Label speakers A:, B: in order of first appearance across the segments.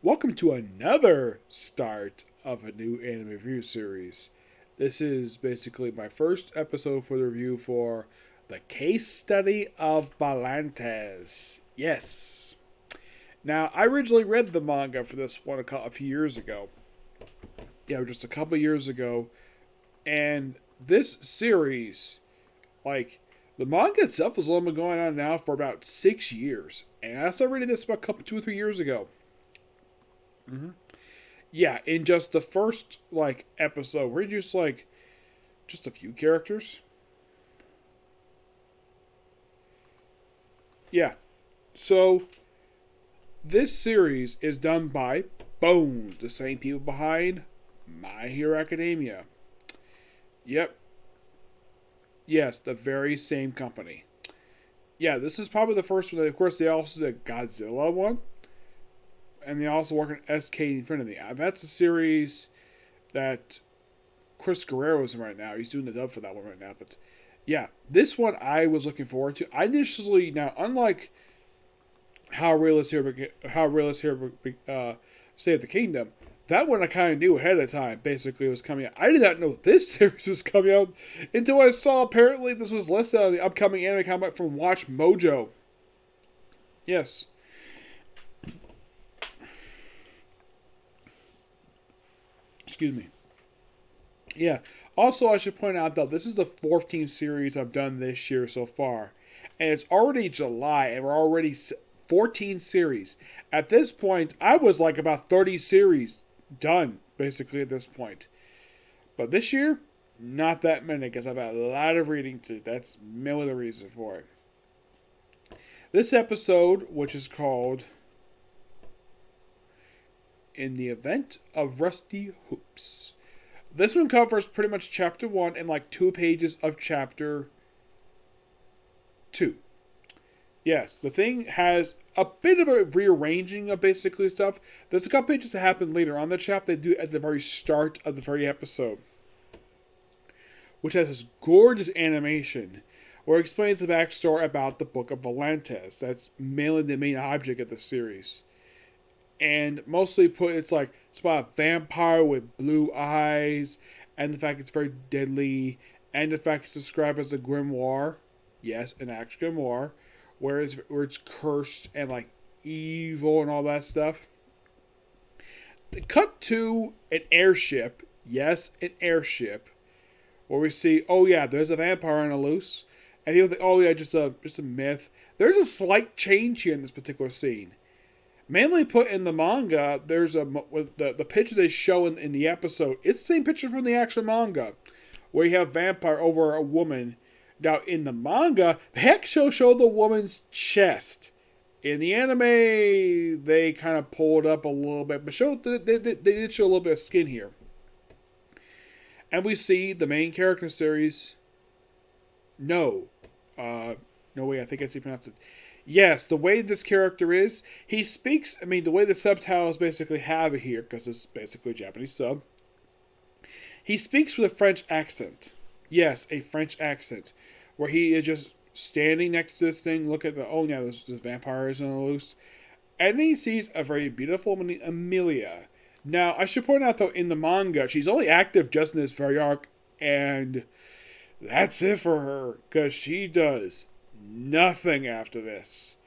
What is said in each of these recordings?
A: Welcome to another start of a new anime review series. This is basically my first episode for the review for the case study of Vanitas. Yes. Now, I originally read the manga for this one a few years ago. Yeah, just a couple years ago. And this series, like, the manga itself has only been going on now for about 6 years. And I started reading this about 2 or 3 years ago. Yeah, in just the first episode, we introduced just a few characters. Yeah, so this series is done by Bones, the same people behind My Hero Academia. Yep, yes, the very same company. Yeah, this is probably the first one. Of course, they also did Godzilla one, and they also work on SK Infinity. That's a series that Chris Guerrero's in right now. He's doing the dub for that one right now. But yeah, this one I was looking forward to. I initially, now unlike how realists here Save the Kingdom, that one I kind of knew ahead of time. Basically, it was coming out. I did not know this series was coming out until I saw apparently this was listed on the upcoming anime comic from Watch Mojo. Yes. Excuse me. Yeah. Also, I should point out, though, this is the 14th series I've done this year so far. And it's already July, and we're already 14 series. At this point, I was like about 30 series done, basically, at this point. But this year, not that many, because I've had a lot of reading to do. That's mainly the reason for it. This episode, which is called In the Event of Rusty Hoops. This one covers pretty much chapter 1 and like 2 pages of chapter 2. Yes, the thing has a bit of a rearranging of basically stuff. There's a couple pages that happen later on the chapter they do at the very start of the very episode, which has this gorgeous animation where it explains the backstory about the Book of Vanitas. That's mainly the main object of the series. And mostly it's about a vampire with blue eyes, and the fact it's very deadly, and the fact it's described as a grimoire. Yes, an actual grimoire, where it's cursed and like evil and all that stuff. Cut to an airship. Yes, an airship, where we see, oh yeah, there's a vampire on the loose, and people think, oh yeah, just a myth. There's a slight change here in this particular scene. Mainly put in the manga, there's the picture they show in the episode. It's the same picture from the actual manga, where you have vampire over a woman. Now in the manga, they actually show the woman's chest. In the anime, they kind of pulled up a little bit, but they did show a little bit of skin here. And we see the main character series. No, way. I think that's how you pronounce it. Yes, the way this character is, he speaks, the way the subtitles basically have it here, because it's basically a Japanese sub, he speaks with a French accent. Yes, a French accent, where he is just standing next to this thing, look at there's vampires on the loose, and then he sees a very beautiful woman, Amelia. Now, I should point out, though, in the manga, she's only active just in this very arc, and that's it for her, because she does nothing after this.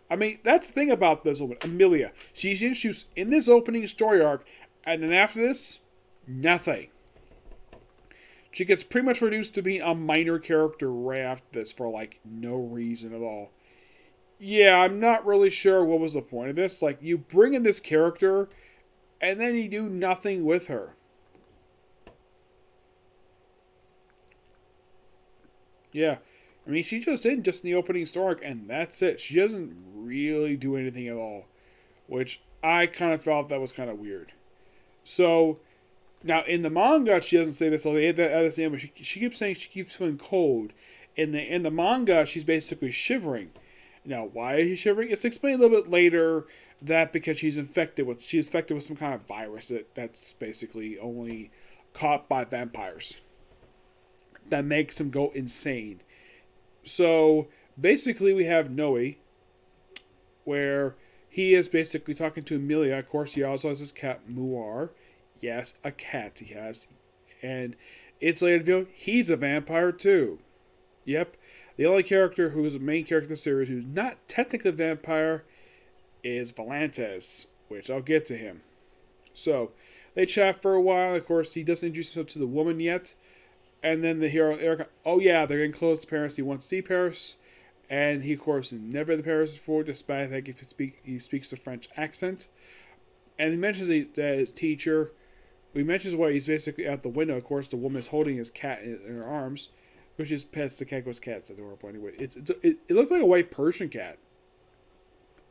A: That's the thing about this woman, Amelia. She's introduced in this opening story arc, and then after this, nothing. She gets pretty much reduced to being a minor character right after this for no reason at all. Yeah, I'm not really sure what was the point of this. You bring in this character, and then you do nothing with her. Yeah. She's just in the opening story, and that's it. She doesn't really do anything at all, which I kind of felt that was kind of weird. So, now in the manga, she doesn't say this. So they add that at the end, but she keeps saying she keeps feeling cold. In the manga, she's basically shivering. Now, why is she shivering? It's explained a little bit later that because she's infected with some kind of virus that's basically only caught by vampires that makes him go insane. So basically, we have Noe, where he is basically talking to Amelia. Of course, he also has his cat Muar. Yes, a cat he has. And it's later revealed he's a vampire too. Yep. The only character who is the main character of the series who's not technically a vampire is Vanitas, which I'll get to him. So, they chat for a while. Of course, he doesn't introduce himself to the woman yet. And then the hero, Eric, oh yeah, they're getting close to Paris. He wants to see Paris. And he, of course, never been to Paris before, despite the fact he speaks the French accent. And he mentions that his teacher, he mentions why he's basically out the window. Of course, the woman is holding his cat in her arms, which is pets. The cat goes cat's adorable anyway. It looks like a white Persian cat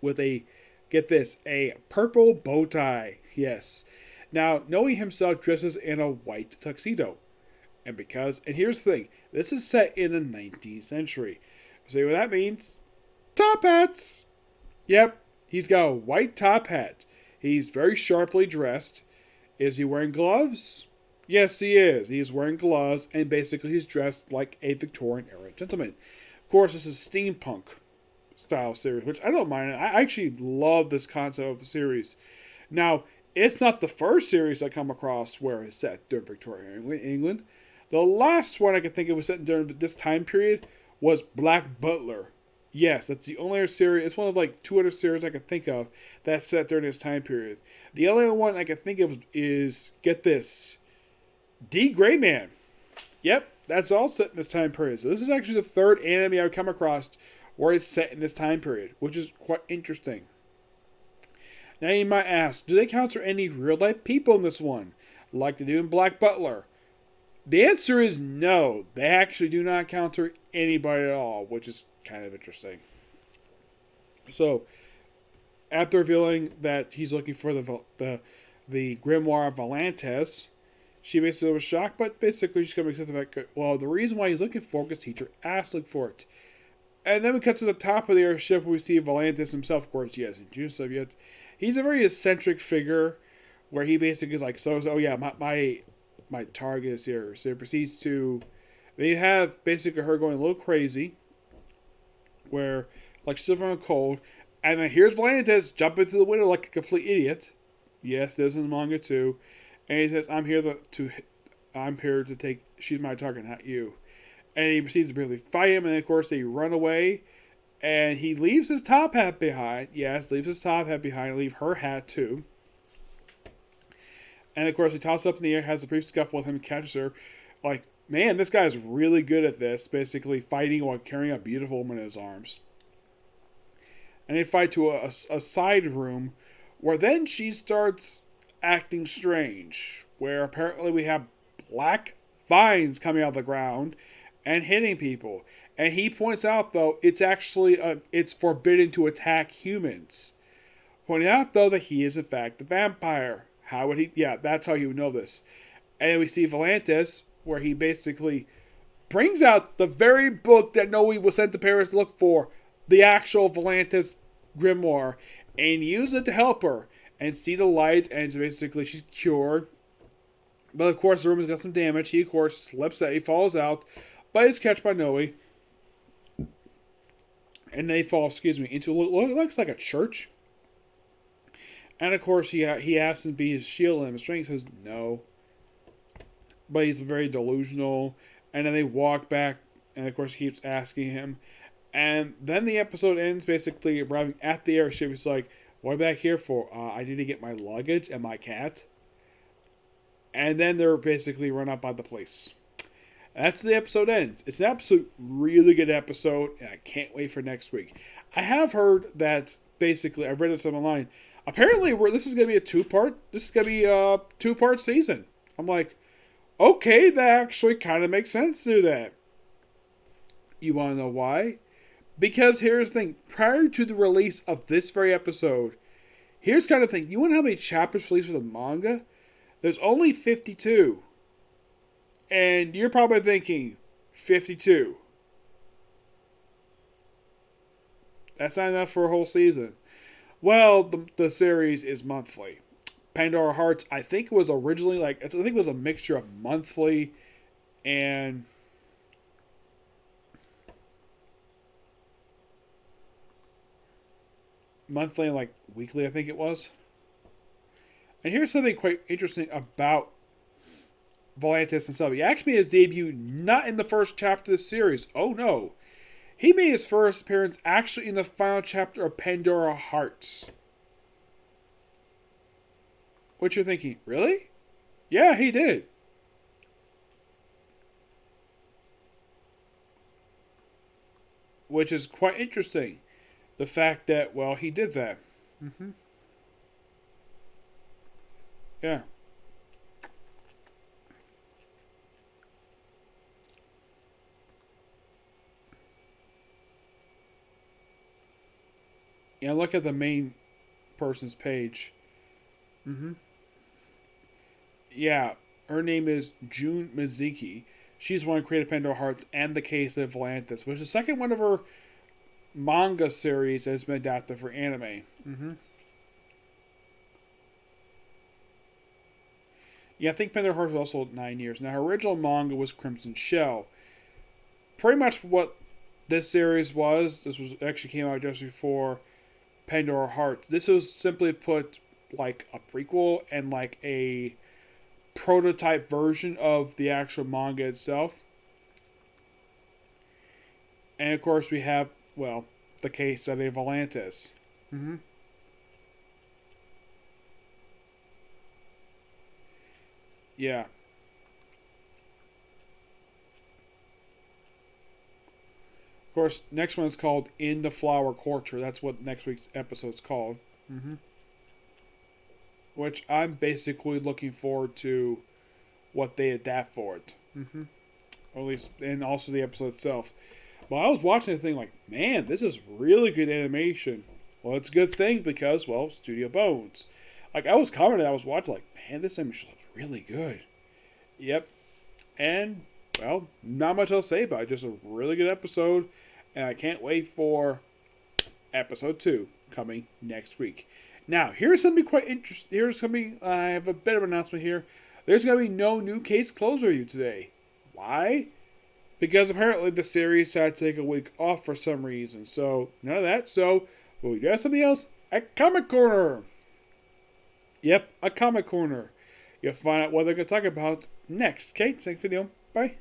A: with a, get this, a purple bow tie. Yes. Now, Noe himself dresses in a white tuxedo. And here's the thing, this is set in the 19th century. See what that means? Top hats! Yep, he's got a white top hat. He's very sharply dressed. Is he wearing gloves? Yes, he is. He's wearing gloves, and basically he's dressed like a Victorian era gentleman. Of course, this is steampunk style series, which I don't mind. I actually love this concept of the series. Now, it's not the first series I come across where it's set during Victorian England. The last one I can think of was set during this time period was Black Butler. Yes, that's the only other series. It's one of like two other series I can think of that's set during this time period. The only one I can think of is, get this, D. Gray Man. Yep, that's all set in this time period. So this is actually the third anime I've come across where it's set in this time period, which is quite interesting. Now you might ask, do they counter any real life people in this one, like they do in Black Butler? The answer is no. They actually do not counter anybody at all, which is kind of interesting. So, after revealing that he's looking for the grimoire of Vanitas, she basically was shocked, but basically she's going to accept the fact, well, the reason why he's looking for it is teacher asked look for it. And then we cut to the top of the airship where we see Vanitas himself, of course, he hasn't introduced himself yet. He's a very eccentric figure where he basically is like, oh yeah, my target is here. So he proceeds to, they have basically her going a little crazy, where like she's suffering a cold, and then here's Vanitas jumping through the window like a complete idiot. Yes, there's in the manga too, and he says, I'm here to take. She's my target, not you. And he proceeds to basically fight him, and of course they run away, and he leaves his top hat behind. Yes, leaves his top hat behind, leave her hat too. And of course, he tosses up in the air, has a brief scuffle with him, catches her. Like, man, this guy's really good at this, basically fighting while carrying a beautiful woman in his arms. And they fight to a side room, where then she starts acting strange, where apparently we have black vines coming out of the ground and hitting people. And he points out, though, it's actually, it's forbidden to attack humans. Pointing out, though, that he is, in fact, a vampire. How would he? Yeah, that's how he would know this. And we see Vanitas, where he basically brings out the very book that Noe was sent to Paris to look for, the actual Vanitas grimoire, and use it to help her and see the light, and basically she's cured. But of course, the room has got some damage. He, of course, slips out. He falls out, but is catched by Noe. And they fall, into what looks like a church. And of course, he asks him to be his shield, and his strength says no. But he's very delusional. And then they walk back, and of course, he keeps asking him. And then the episode ends basically arriving at the airship. He's like, what am I back here for? I need to get my luggage and my cat. And then they're basically run up by the police. And that's the episode ends. It's an absolute really good episode, and I can't wait for next week. I have heard that basically, I've read it online. Apparently, this is going to be a two-part. This is going to be a two-part season. I'm like, okay, that actually kind of makes sense to do that. You want to know why? Because here's the thing. Prior to the release of this very episode, here's kind of the thing. You want to know how many chapters released for the manga? There's only 52. And you're probably thinking, 52. That's not enough for a whole season. Well, the series is monthly. Pandora Hearts, I think it was originally I think it was a mixture of monthly and monthly and like weekly, I think it was. And here's something quite interesting about Vanitas himself. He actually made his debut not in the first chapter of the series. Oh no. He made his first appearance actually in the final chapter of Pandora Hearts. What you're thinking? Really? Yeah, he did. Which is quite interesting. The fact that, well, he did that. Mm-hmm. Yeah. Yeah, look at the main person's page. Mm-hmm. Yeah, her name is June Mizuki. She's the one who created Pandora Hearts and the Case of Vanitas, which is the second one of her manga series that has been adapted for anime. Mm-hmm. Yeah, I think Pandora Hearts was also 9 years. Now, her original manga was Crimson Shell. Pretty much what this series was, this was actually came out just before Pandora Hearts. This was simply put like a prequel and like a prototype version of the actual manga itself. And of course, we have, well, the case of Vanitas. Mm-hmm. Yeah. Of course, next one is called In the Flower Culture. That's what next week's episode's called. Mm-hmm. Which I'm basically looking forward to what they adapt for it. Mm-hmm. Or at least, and also the episode itself. Well, I was watching the thing like, man, this is really good animation. Well, it's a good thing because, well, Studio Bones. Like, I was commenting, I was watching like, man, this animation looks really good. Yep. And, well, not much else to say about it. Just a really good episode. And I can't wait for episode 2 coming next week. Now, here's something quite interesting. Here's something, I have a bit of an announcement here. There's going to be no new case closed review today. Why? Because apparently the series had to take a week off for some reason. So, none of that. So, we'll do something else at Comic Corner. Yep, a Comic Corner. You'll find out what they're going to talk about next. Okay, next video. Bye.